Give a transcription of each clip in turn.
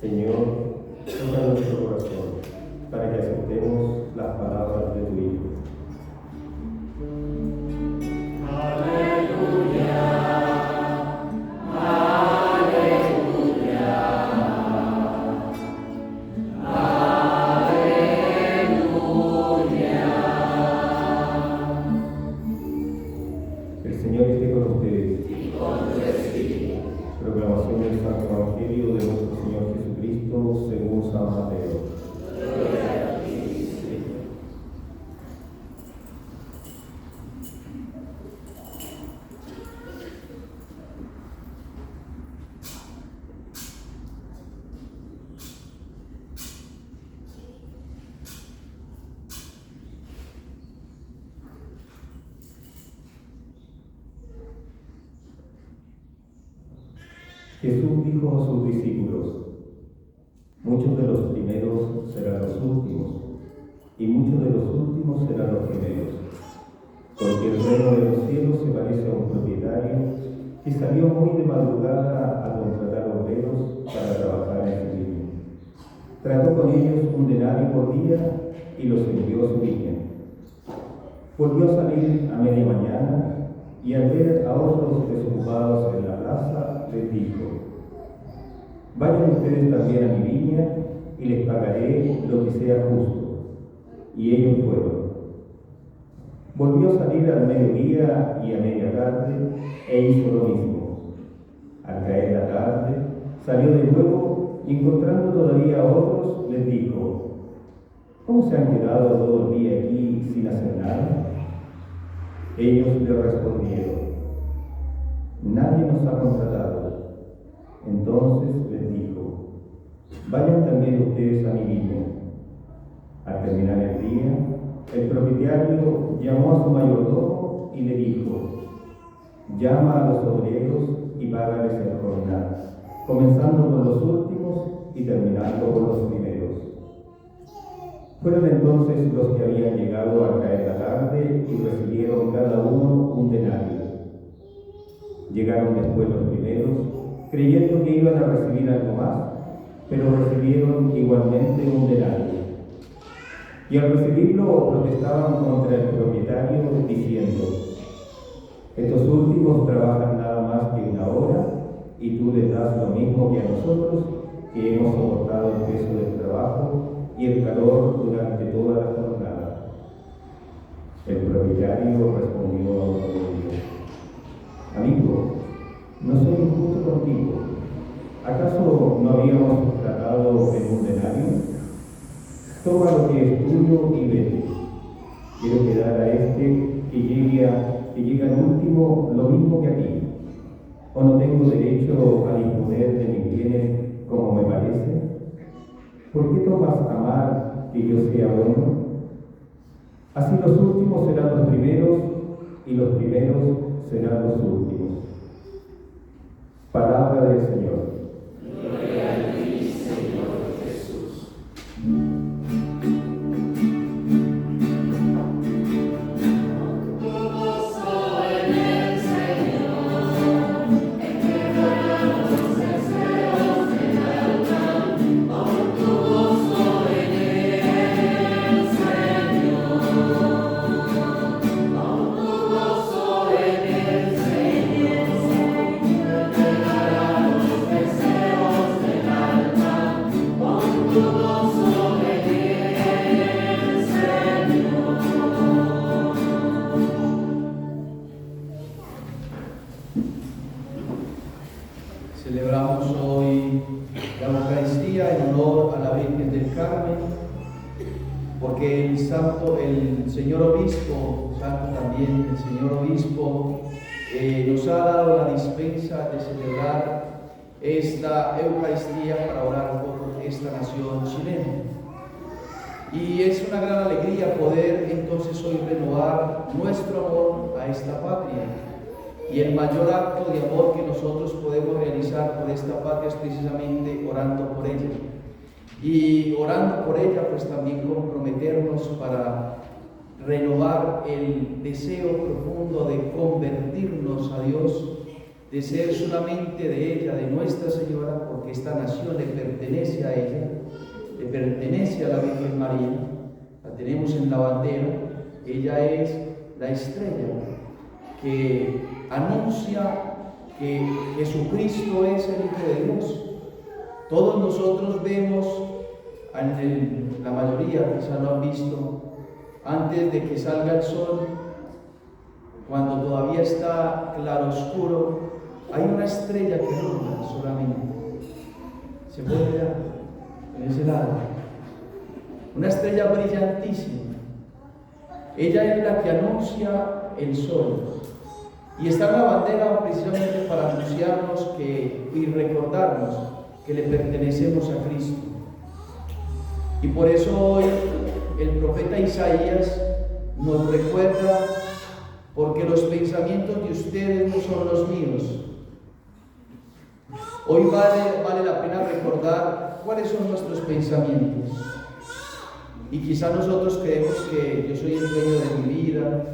Señor, toca nuestro corazón para que aceptemos las palabras de tu Hijo. El Señor esté con ustedes. Y con tu espíritu. Proclamación del Santo Evangelio de nuestro Señor Jesucristo según San Mateo. Gloria a ti, Señor. Jesús dijo a sus discípulos: muchos de los primeros serán los últimos, y muchos de los últimos serán los primeros. Porque el reino de los cielos se parece a un propietario que salió muy de madrugada a contratar obreros para trabajar en su viña. Trató con ellos un denario por día y los envió a su viña. Volvió a salir a media mañana y al ver a otros desocupados en la plaza, les dijo: vayan ustedes también a mi viña y les pagaré lo que sea justo. Y ellos fueron. Volvió a salir al mediodía y a media tarde e hizo lo mismo. Al caer la tarde, salió de nuevo y encontrando todavía a otros, les dijo: ¿cómo se han quedado todo el día aquí sin hacer nada? Ellos le respondieron: nadie nos ha contratado. Entonces les dijo: vayan también ustedes a mi viña. Al terminar el día, el propietario llamó a su mayordomo y le dijo: llama a los obreros y págales el jornal, comenzando con los últimos y terminando con los primeros. Fueron entonces los que habían llegado al caer la tarde y recibieron cada uno un denario. Llegaron después los primeros, creyendo que iban a recibir algo más, pero recibieron igualmente un denario. Y al recibirlo protestaban contra el propietario, diciendo: estos últimos trabajan nada más que una hora, y tú les das lo mismo que a nosotros, que hemos soportado el peso del trabajo y el calor durante toda la jornada. El propietario respondió a uno de ellos: amigo, no soy injusto contigo. ¿Acaso no habíamos tratado en un denario? Toma lo que es tuyo y vete. Quiero que dar a este que llega al último lo mismo que a ti. ¿O no tengo derecho a disponer de mis bienes como me parece? ¿Por qué tomas a mal que yo sea bueno? Así los últimos serán los primeros y los primeros serán los últimos. Palabra del Señor. Gloria a ti, Señor Jesús. Celebramos hoy la Eucaristía en honor a la Virgen del Carmen, porque el Señor Obispo, santo también el Señor Obispo, nos ha dado la dispensa de celebrar esta Eucaristía para orar por esta nación chilena. Y es una gran alegría poder entonces hoy renovar nuestro amor a esta patria. Y el mayor acto de amor que nosotros podemos realizar por esta patria es precisamente orando por ella. Y orando por ella, pues también comprometernos para renovar el deseo profundo de convertirnos a Dios, de ser solamente de ella, de Nuestra Señora, porque esta nación le pertenece a ella, le pertenece a la Virgen María, la tenemos en la bandera. Ella es la estrella que anuncia que Jesucristo es el Hijo de Dios. Todos nosotros vemos, la mayoría quizá lo han visto, antes de que salga el sol, cuando todavía está claro oscuro, hay una estrella que alumbra solamente. Se puede ver en ese lado. Una estrella brillantísima. Ella es la que anuncia el sol. Y está en la bandera precisamente para anunciarnos y recordarnos que le pertenecemos a Cristo. Y por eso hoy el profeta Isaías nos recuerda, porque los pensamientos de ustedes no son los míos. Hoy vale la pena recordar cuáles son nuestros pensamientos. Y quizá nosotros creemos que yo soy el dueño de mi vida,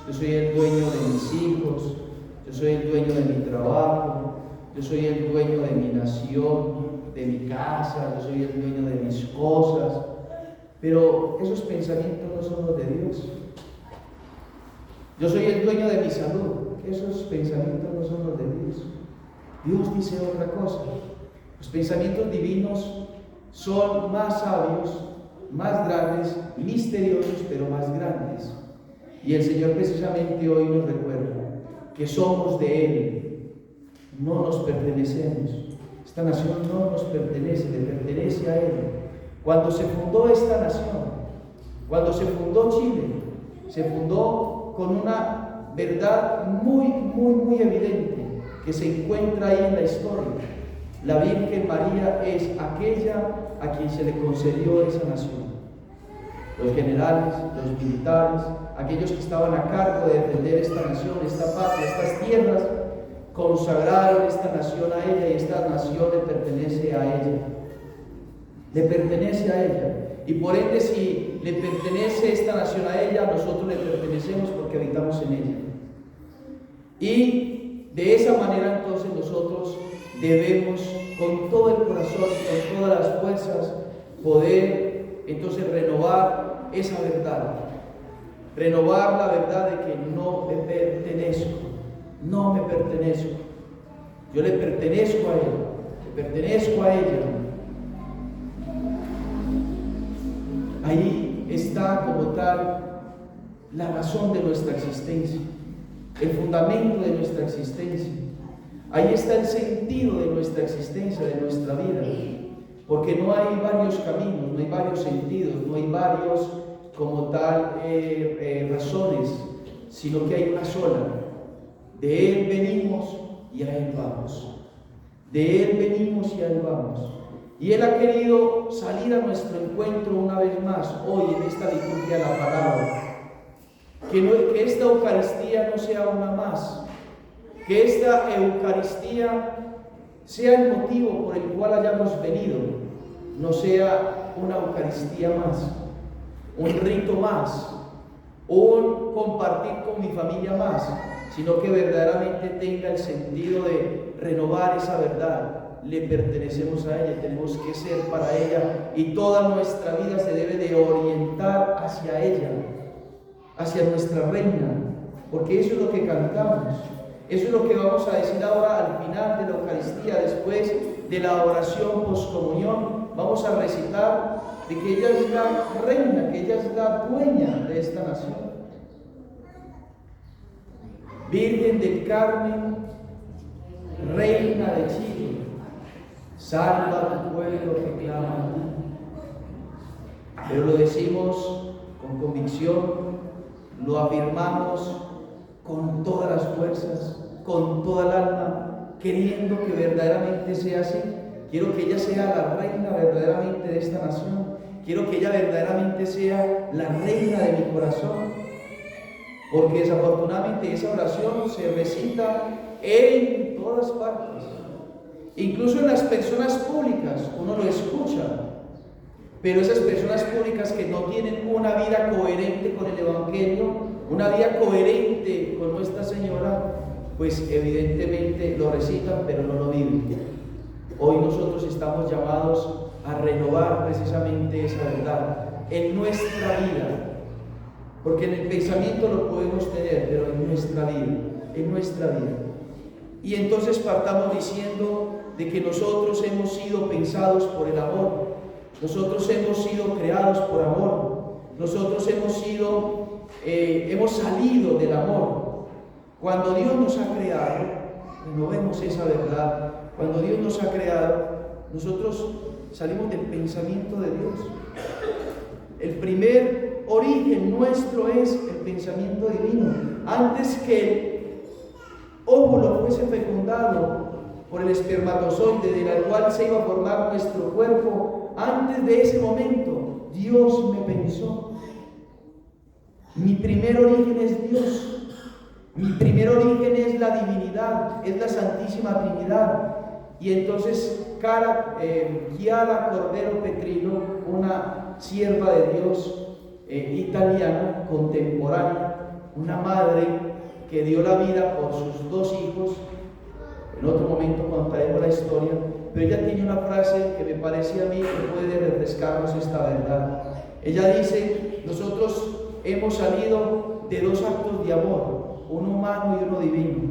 yo soy el dueño de mis hijos, yo soy el dueño de mi trabajo, yo soy el dueño de mi nación, de mi casa, yo soy el dueño de mis cosas. Pero esos pensamientos no son los de Dios. Yo soy el dueño de mi salud. Esos pensamientos no son los de Dios. Dios dice otra cosa. Los pensamientos divinos son más sabios, más grandes, misteriosos, pero más grandes. Y el Señor precisamente hoy nos recuerda que somos de Él, no nos pertenecemos. Esta nación no nos pertenece, le pertenece a Él. Cuando se fundó esta nación, cuando se fundó Chile, se fundó con una verdad muy evidente que se encuentra ahí en la historia. La Virgen María es aquella a quien se le concedió esa nación. Los generales, los militares, aquellos que estaban a cargo de defender esta nación, esta patria, estas tierras, consagraron esta nación a ella y esta nación le pertenece a ella. Le pertenece a ella. Y por ende, si le pertenece esta nación a ella, nosotros le pertenecemos porque habitamos en ella. Y de esa manera entonces nosotros debemos con todo el corazón y con todas las fuerzas poder entonces renovar esa verdad. Renovar la verdad de que no me pertenezco. No me pertenezco. Yo le pertenezco a Él. Le pertenezco a ella. Ahí está como tal la razón de nuestra existencia, el fundamento de nuestra existencia. Ahí está el sentido de nuestra existencia, de nuestra vida, porque no hay varios caminos, no hay varios sentidos, no hay varios como tal razones, sino que hay una sola. De Él venimos y a Él vamos. De Él venimos y a Él vamos. Y Él ha querido salir a nuestro encuentro una vez más, hoy en esta liturgia de la palabra. Que esta Eucaristía no sea una más. Que esta Eucaristía sea el motivo por el cual hayamos venido. No sea una Eucaristía más, un rito más, un compartir con mi familia más, sino que verdaderamente tenga el sentido de renovar esa verdad. Le pertenecemos a ella, tenemos que ser para ella y toda nuestra vida se debe de orientar hacia ella, hacia nuestra reina, porque eso es lo que cantamos, eso es lo que vamos a decir ahora al final de la Eucaristía, después de la oración poscomunión, vamos a recitar de que ella es la reina, que ella es la dueña de esta nación. Virgen del Carmen, reina de Chile, salva a tu pueblo que clama a ti. Pero lo decimos con convicción, lo afirmamos con todas las fuerzas, con toda el alma, queriendo que verdaderamente sea así. Quiero que ella sea la reina verdaderamente de esta nación. Quiero que ella verdaderamente sea la reina de mi corazón. Porque desafortunadamente esa oración se recita en todas partes. Incluso en las personas públicas, uno lo escucha. Pero esas personas públicas que no tienen una vida coherente con el Evangelio, una vida coherente con Nuestra Señora, pues evidentemente lo recitan, pero no lo viven. Hoy nosotros estamos llamados a renovar precisamente esa verdad en nuestra vida, porque en el pensamiento lo podemos tener, pero en nuestra vida. Y entonces partamos diciendo de que nosotros hemos sido pensados por el amor, nosotros hemos sido creados por amor, nosotros hemos salido del amor. Cuando Dios nos ha creado, no vemos esa verdad, cuando Dios nos ha creado, nosotros salimos del pensamiento de Dios. El primer origen nuestro es el pensamiento divino. Antes que el óvulo fuese fecundado por el espermatozoide del cual se iba a formar nuestro cuerpo, antes de ese momento Dios me pensó. Mi primer origen es Dios. Mi primer origen es la divinidad, es la Santísima Trinidad. Y entonces Chiara Cordero Petrino, una sierva de Dios italiana, contemporánea, una madre que dio la vida por sus 2 hijos. En otro momento contaremos la historia, pero ella tiene una frase que me parece a mí que puede refrescarnos esta verdad. Ella dice: nosotros hemos salido de 2 actos de amor, uno humano y uno divino.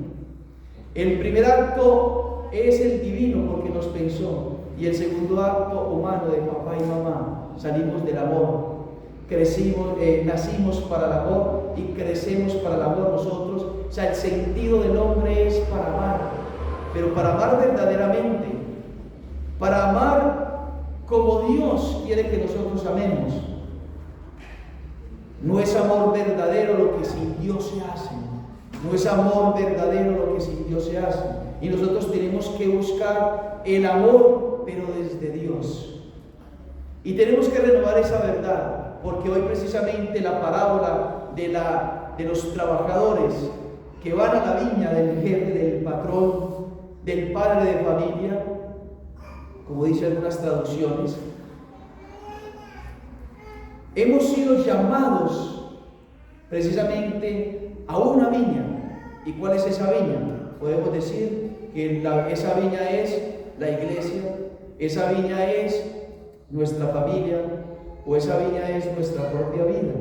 El primer acto es el divino porque nos pensó, y el segundo acto humano de papá y mamá. Salimos del amor, nacimos para el amor y crecemos para el amor nosotros. O sea, el sentido del hombre es para amar, pero para amar verdaderamente, para amar como Dios quiere que nosotros amemos. No es amor verdadero lo que sin Dios se hace. No es amor verdadero lo que sin Dios se hace. Y nosotros tenemos que buscar el amor, pero desde Dios. Y tenemos que renovar esa verdad, porque hoy precisamente la parábola de los trabajadores que van a la viña del jefe, del patrón, del padre de familia, como dicen algunas traducciones, hemos sido llamados precisamente a una viña. ¿Y cuál es esa viña? Podemos decir que esa viña es la iglesia, esa viña es nuestra familia, o esa viña es nuestra propia vida,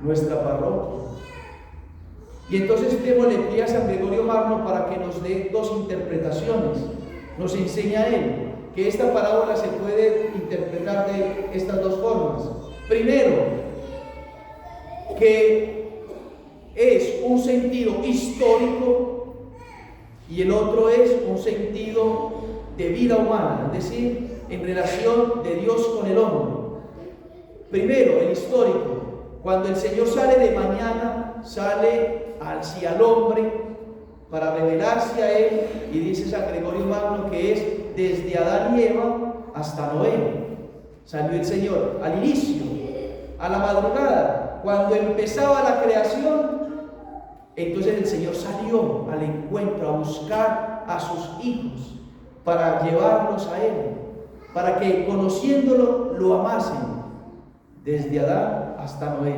nuestra parroquia. Y entonces démosle pie a San Gregorio Magno para que nos dé 2 interpretaciones. Nos enseña él que esta parábola se puede interpretar de estas 2 formas. Primero, que es un sentido histórico y el otro es un sentido de vida humana, es decir, en relación de Dios con el hombre. Primero, el histórico. Cuando el Señor sale de mañana, sale hacia el hombre para revelarse a él, y dice San Gregorio Magno que es desde Adán y Eva hasta Noé. Salió el Señor al inicio, a la madrugada, cuando empezaba la creación. Entonces el Señor salió al encuentro a buscar a sus hijos para llevarlos a Él, para que conociéndolo lo amasen, desde Adán hasta Noé.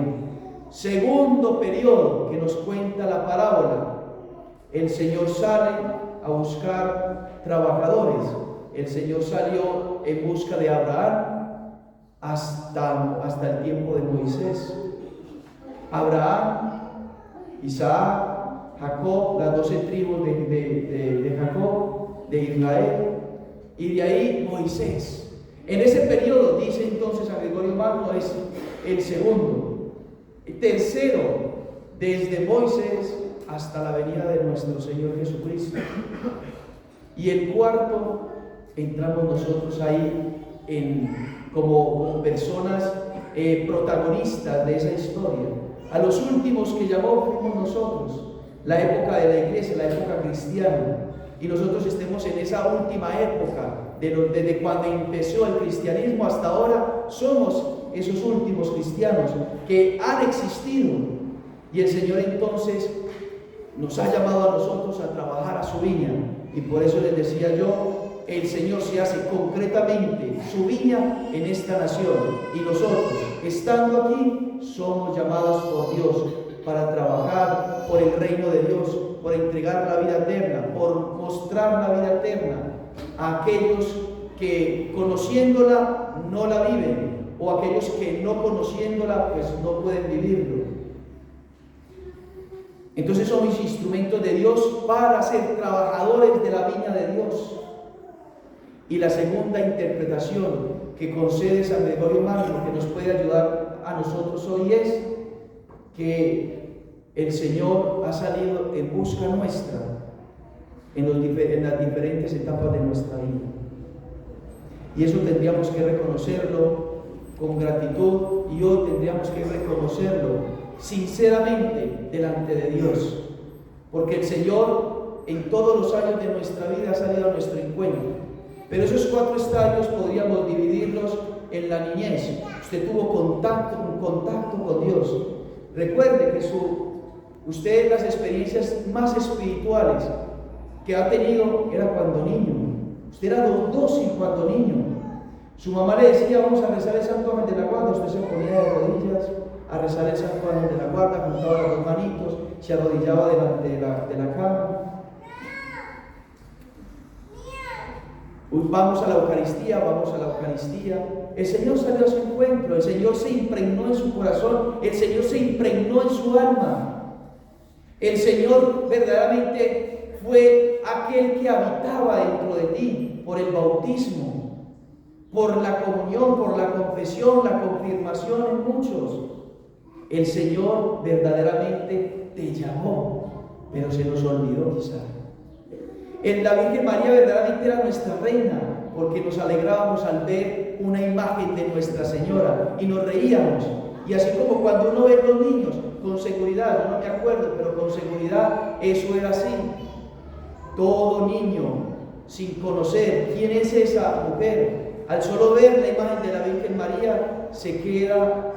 Segundo periodo que nos cuenta la parábola, el Señor sale a buscar trabajadores. El Señor salió en busca de Abraham hasta el tiempo de Moisés. Abraham, Isaac, Jacob, las 12 tribus de Jacob, de Israel, y de ahí Moisés. En ese periodo, dice entonces San Gregorio Magno, es el segundo. El tercero, desde Moisés hasta la venida de nuestro Señor Jesucristo. Y el cuarto, entramos nosotros ahí como personas protagonistas de esa historia. A los últimos que llamó fuimos nosotros, la época de la iglesia, la época cristiana, y nosotros estemos en esa última época, desde cuando empezó el cristianismo hasta ahora, somos esos últimos cristianos que han existido, y el Señor entonces nos ha llamado a nosotros a trabajar a su viña, y por eso les decía yo, el Señor se hace concretamente su viña en esta nación, y nosotros, estando aquí, somos llamados por Dios para trabajar por el reino de Dios, por entregar la vida eterna, por mostrar la vida eterna a aquellos que conociéndola no la viven, o aquellos que no conociéndola pues no pueden vivirlo. Entonces somos instrumentos de Dios para ser trabajadores de la viña de Dios. Y la segunda interpretación que concede San Gregorio Magno, que nos puede ayudar a nosotros hoy, es que el Señor ha salido en busca nuestra en las diferentes etapas de nuestra vida. Y eso tendríamos que reconocerlo con gratitud, y hoy tendríamos que reconocerlo sinceramente delante de Dios, porque el Señor en todos los años de nuestra vida ha salido a nuestro encuentro. Pero esos 4 estadios podríamos dividirlos en la niñez. Usted tuvo contacto con Dios. Recuerde que usted las experiencias más espirituales que ha tenido era cuando niño. Usted era dócil cuando niño. Su mamá le decía: vamos a rezar el Santo Ángel de la Guarda. Usted se ponía de rodillas a rezar el Santo Ángel de la Guarda, juntaba las 2 manitos, se arrodillaba delante de la cama. Vamos a la Eucaristía. El Señor salió a su encuentro, el Señor se impregnó en su corazón, el Señor se impregnó en su alma. El Señor verdaderamente fue aquel que habitaba dentro de ti por el bautismo, por la comunión, por la confesión, la confirmación en muchos. El Señor verdaderamente te llamó, pero se nos olvidó quizá. La Virgen María verdaderamente era nuestra reina, porque nos alegrábamos al ver una imagen de Nuestra Señora y nos reíamos. Y así como cuando uno ve a los niños, con seguridad, yo no me acuerdo, pero con seguridad eso era así. Todo niño, sin conocer quién es esa mujer, al solo ver la imagen de la Virgen María, se queda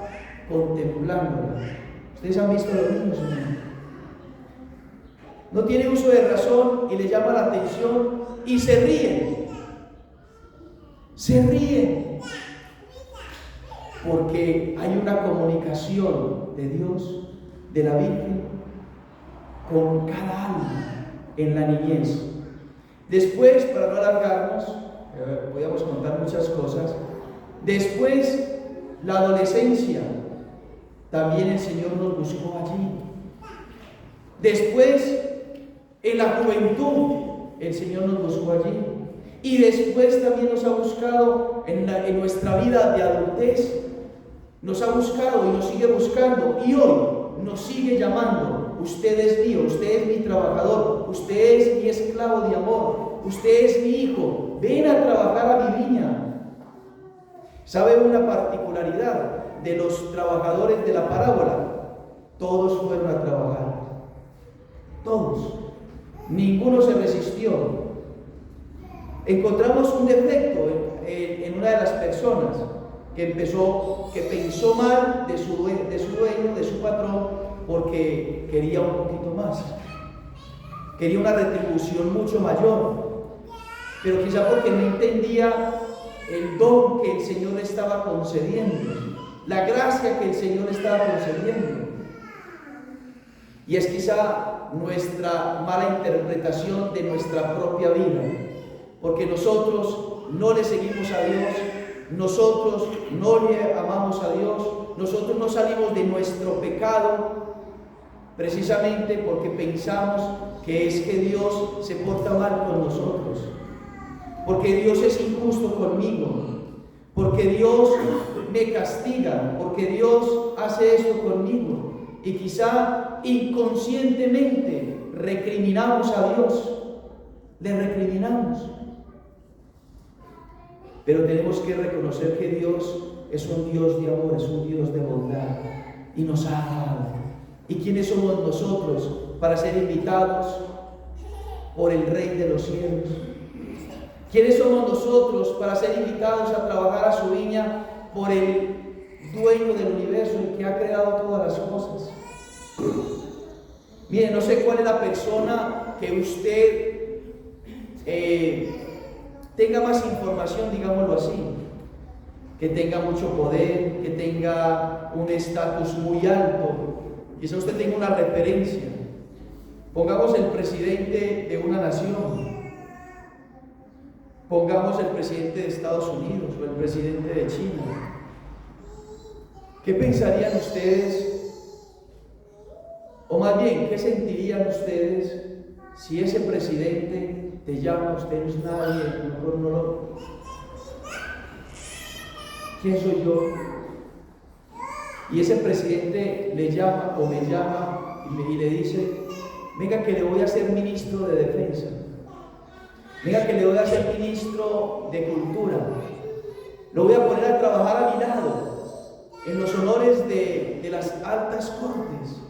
contemplándola. ¿Ustedes han visto a los niños, ¿no? No tiene uso de razón y le llama la atención y se ríen. Se ríen. Porque hay una comunicación de Dios, de la Virgen, con cada alma en la niñez. Después, para no alargarnos, podíamos contar muchas cosas. Después, la adolescencia. También el Señor nos buscó allí. Después, en la juventud, el Señor nos buscó allí. Y después también nos ha buscado en nuestra vida de adultez. Nos ha buscado y nos sigue buscando. Y hoy nos sigue llamando. Usted es mío, usted es mi trabajador, usted es mi esclavo de amor, usted es mi hijo. Ven a trabajar a mi viña. ¿Sabe una particularidad de los trabajadores de la parábola? Todos fueron a trabajar. Todos. Ninguno se resistió. Encontramos un defecto en una de las personas que pensó mal de su dueño, de su patrón, porque quería un poquito más. Quería una retribución mucho mayor. Pero quizá porque no entendía el don que el Señor le estaba concediendo, la gracia que el Señor le estaba concediendo. Y es quizá nuestra mala interpretación de nuestra propia vida, porque nosotros no le seguimos a Dios, nosotros no le amamos a Dios, nosotros no salimos de nuestro pecado precisamente porque pensamos que es que Dios se porta mal con nosotros, porque Dios es injusto conmigo, porque Dios me castiga, porque Dios hace esto conmigo. Y quizá inconscientemente recriminamos a Dios, le recriminamos. Pero tenemos que reconocer que Dios es un Dios de amor, es un Dios de bondad y nos ha amado. ¿Y quiénes somos nosotros para ser invitados por el Rey de los cielos? ¿Quiénes somos nosotros para ser invitados a trabajar a su viña por el dueño del universo, el que ha creado todas las cosas? Mire, no sé cuál es la persona que usted tenga más información, digámoslo así, que tenga mucho poder, que tenga un estatus muy alto, quizá usted tenga una referencia. Pongamos el presidente de una nación. Pongamos el presidente de Estados Unidos o el presidente de China. ¿Qué pensarían ustedes? O más bien, ¿qué sentirían ustedes si ese presidente te llama? Usted no es nadie, ¿quién soy yo? Y ese presidente le llama o me llama y le dice: venga que le voy a hacer ministro de defensa, venga que le voy a hacer ministro de cultura, lo voy a poner a trabajar a mi lado en los honores de las altas cortes.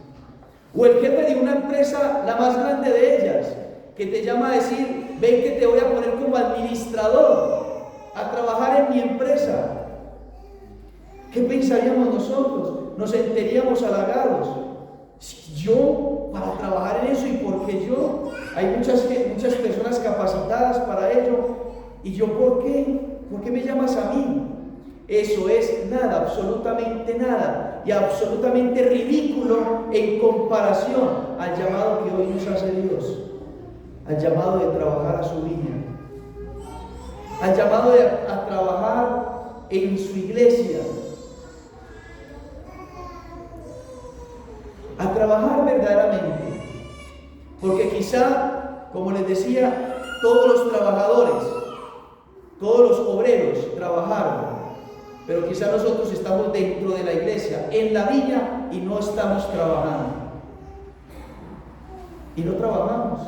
O el jefe de una empresa, la más grande de ellas, que te llama a decir: ven que te voy a poner como administrador a trabajar en mi empresa. ¿Qué pensaríamos nosotros? Nos sentiríamos halagados. Yo, para trabajar en eso, ¿y por qué yo? Hay muchas personas capacitadas para ello. ¿Y yo por qué? ¿Por qué me llamas a mí? Eso es nada, absolutamente nada, y absolutamente ridículo en comparación al llamado que hoy nos hace Dios, al llamado de trabajar a su viña, al llamado a trabajar en su iglesia, a trabajar verdaderamente, porque quizá, como les decía, todos los trabajadores, todos los obreros trabajaron, pero quizá nosotros estamos dentro de la iglesia, en la viña, y no estamos trabajando. Y no trabajamos.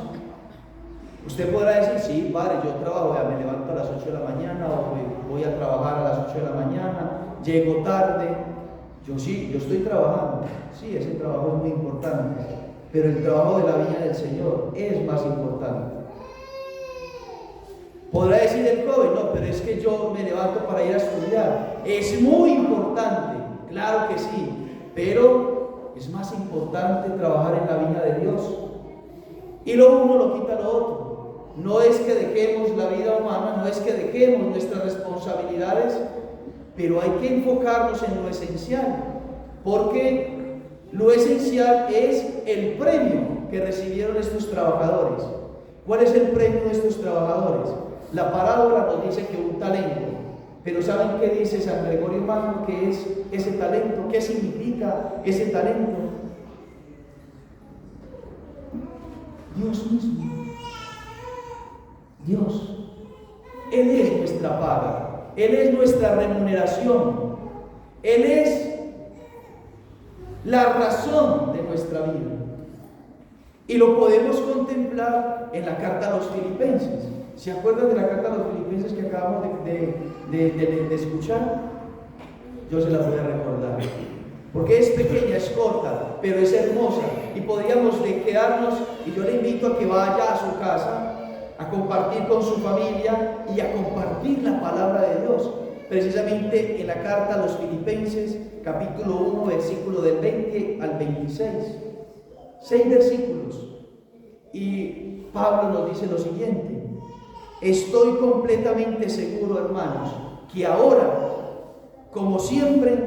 Usted podrá decir: sí, padre, yo trabajo, me levanto a las 8 de la mañana, o voy a trabajar a las 8 de la mañana, llego tarde. Yo estoy trabajando. Sí, ese trabajo es muy importante, pero el trabajo de la viña del Señor es más importante. Podrá decir el joven: no, pero es que yo me levanto para ir a estudiar. Es muy importante, claro que sí, pero es más importante trabajar en la viña de Dios. Y lo uno lo quita lo otro. No es que dejemos la vida humana, no es que dejemos nuestras responsabilidades, pero hay que enfocarnos en lo esencial, porque lo esencial es el premio que recibieron estos trabajadores. ¿Cuál es el premio de estos trabajadores? La parábola nos dice que un talento, pero ¿saben qué dice San Gregorio Magno que es ese talento? ¿Qué significa ese talento? Dios mismo. Dios. Él es nuestra paga, Él es nuestra remuneración, Él es la razón de nuestra vida. Y lo podemos contemplar en la carta a los Filipenses. ¿Se acuerdan de la carta a los Filipenses que acabamos de escuchar? Yo se la voy a recordar, porque es pequeña, es corta, pero es hermosa, y podríamos quedarnos, y yo le invito a que vaya a su casa a compartir con su familia y a compartir la palabra de Dios, precisamente en la carta a los Filipenses, capítulo 1, versículo del 20 al 26, 6 versículos, y Pablo nos dice lo siguiente: estoy completamente seguro, hermanos, que ahora, como siempre,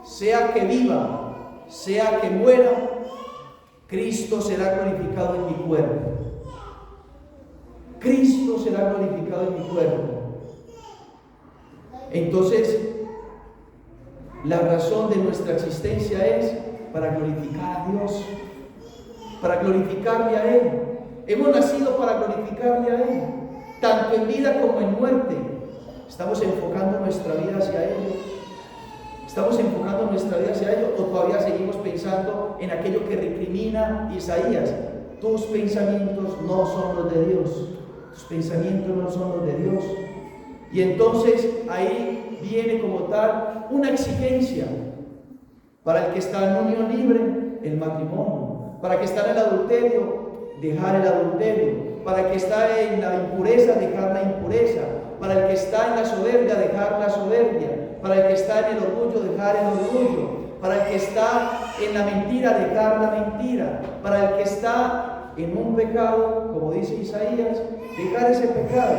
sea que viva, sea que muera, Cristo será glorificado en mi cuerpo. Cristo será glorificado en mi cuerpo. Entonces, la razón de nuestra existencia es para glorificar a Dios, para glorificarle a Él. Hemos nacido para glorificarle a Él, tanto en vida como en muerte. ¿Estamos enfocando nuestra vida hacia Él? ¿Estamos enfocando nuestra vida hacia Él, o todavía seguimos pensando en aquello que recrimina Isaías? Tus pensamientos no son los de Dios. Tus pensamientos no son los de Dios. Y entonces ahí viene como tal una exigencia para el que está en unión libre, el matrimonio; para el que está en el adulterio, dejar el adulterio; para el que está en la impureza, dejar la impureza; para el que está en la soberbia, dejar la soberbia; para el que está en el orgullo, dejar el orgullo; para el que está en la mentira, dejar la mentira; para el que está en un pecado, como dice Isaías, dejar ese pecado,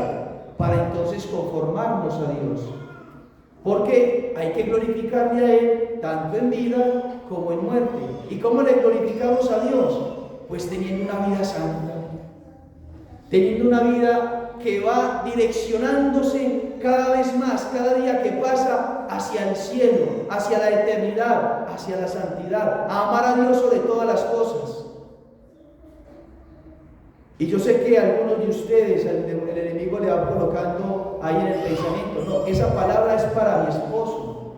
para entonces conformarnos a Dios. Porque hay que glorificarle a Él tanto en vida como en muerte. ¿Y cómo le glorificamos a Dios? Pues teniendo una vida santa, teniendo una vida que va direccionándose cada vez más, cada día que pasa, hacia el cielo, hacia la eternidad, hacia la santidad, a amar a Dios sobre todas las cosas. Y yo sé que a algunos de ustedes el enemigo le va colocando ahí en el pensamiento: no, esa palabra es para mi esposo,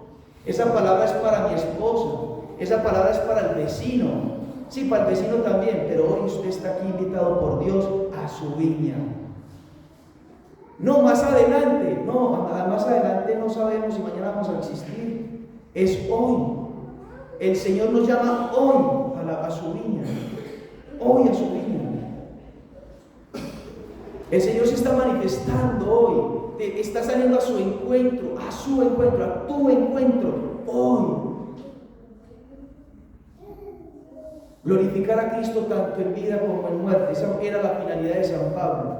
esa palabra es para mi esposa, esa palabra es para el vecino. Sí, para el vecino también, pero hoy usted está aquí invitado por Dios a su viña. No, más adelante, más adelante no sabemos si mañana vamos a existir. Es hoy. El Señor nos llama hoy a su viña, hoy a su viña. El Señor se está manifestando hoy, está saliendo a su encuentro, a tu encuentro, hoy. Glorificar a Cristo tanto en vida como en muerte, esa era la finalidad de San Pablo.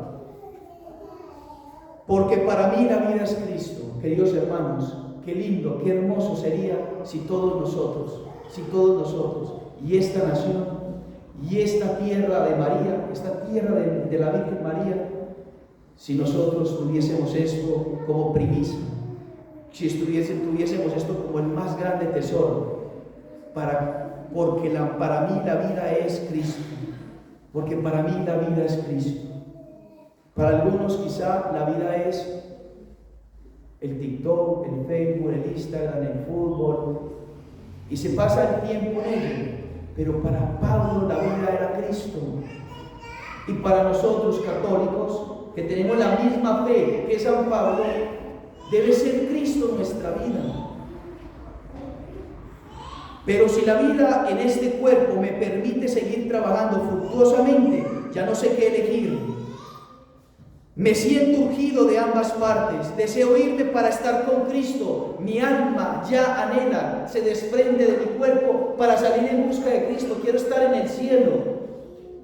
Porque para mí la vida es Cristo, queridos hermanos. Qué lindo, qué hermoso sería si todos nosotros, y esta nación, y esta tierra de María, esta tierra de la Virgen María, si nosotros tuviésemos esto como primicia, si tuviésemos esto como el más grande tesoro, porque para mí la vida es Cristo, porque para mí la vida es Cristo. Para algunos quizá la vida es el TikTok, el Facebook, el Instagram, el fútbol, y se pasa el tiempo en ello, pero para Pablo la vida era Cristo. Y para nosotros católicos, que tenemos la misma fe que San Pablo, debe ser Cristo nuestra vida. Pero si la vida en este cuerpo me permite seguir trabajando fructuosamente, ya no sé qué elegir. Me siento urgido de ambas partes, deseo irme para estar con Cristo, mi alma ya anhela, se desprende de mi cuerpo para salir en busca de Cristo, quiero estar en el cielo.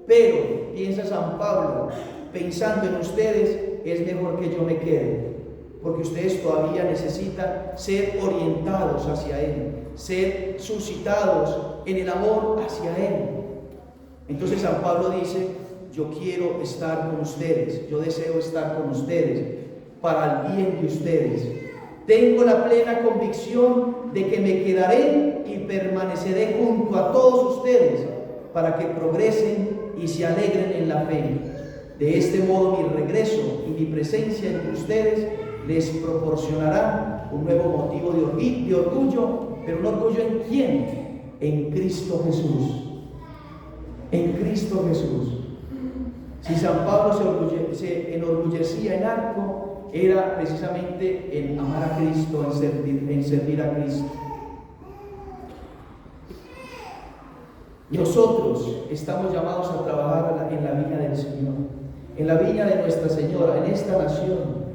Pero, piensa San Pablo, pensando en ustedes, es mejor que yo me quede, porque ustedes todavía necesitan ser orientados hacia Él, ser suscitados en el amor hacia Él. Entonces San Pablo dice: yo quiero estar con ustedes, yo deseo estar con ustedes, para el bien de ustedes. Tengo la plena convicción de que me quedaré y permaneceré junto a todos ustedes, para que progresen y se alegren en la fe. De este modo mi regreso y mi presencia entre ustedes les proporcionará un nuevo motivo de orgullo, pero un orgullo ¿en quién? En Cristo Jesús. En Cristo Jesús. Si San Pablo se enorgullecía en algo, era precisamente en amar a Cristo, en servir a Cristo. Nosotros estamos llamados a trabajar en la viña del Señor, en la viña de Nuestra Señora, en esta nación.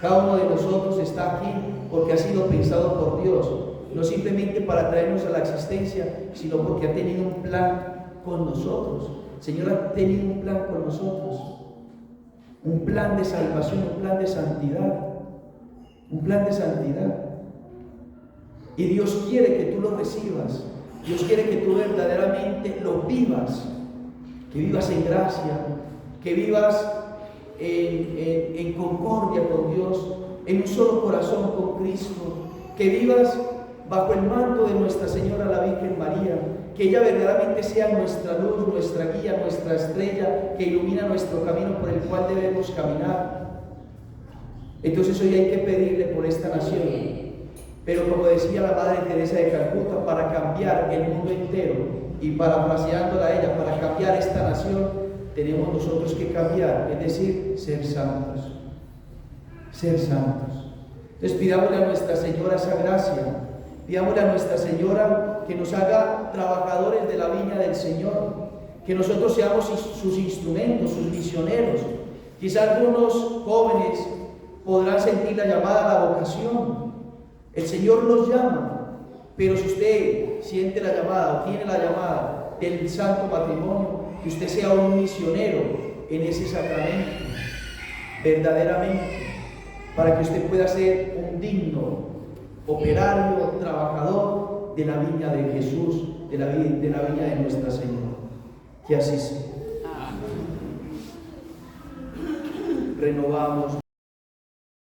Cada uno de nosotros está aquí porque ha sido pensado por Dios, no simplemente para traernos a la existencia, sino porque ha tenido un plan con nosotros. El Señor ha tenido un plan con nosotros, un plan de salvación, un plan de santidad, un plan de santidad. Y Dios quiere que tú lo recibas, Dios quiere que tú verdaderamente lo vivas, que vivas en gracia, que vivas en concordia con Dios, en un solo corazón con Cristo, que vivas bajo el manto de Nuestra Señora la Virgen María, que ella verdaderamente sea nuestra luz, nuestra guía, nuestra estrella, que ilumina nuestro camino por el cual debemos caminar. Entonces hoy hay que pedirle por esta nación, pero como decía la Madre Teresa de Calcuta, para cambiar el mundo entero, y parafraseándola a ella, para cambiar esta nación, tenemos nosotros que cambiar, es decir, ser santos. Ser santos. Entonces pidámosle a Nuestra Señora esa gracia, pidámosle a Nuestra Señora que nos haga trabajadores de la viña del Señor, que nosotros seamos sus instrumentos, sus misioneros. Quizá algunos jóvenes podrán sentir la llamada a la vocación. El Señor los llama, pero si usted siente la llamada o tiene la llamada del santo matrimonio, que usted sea un misionero en ese sacramento, verdaderamente, para que usted pueda ser un digno operario, trabajador de la viña de Jesús, de la viña de Nuestra Señora. Que así sea. Renovamos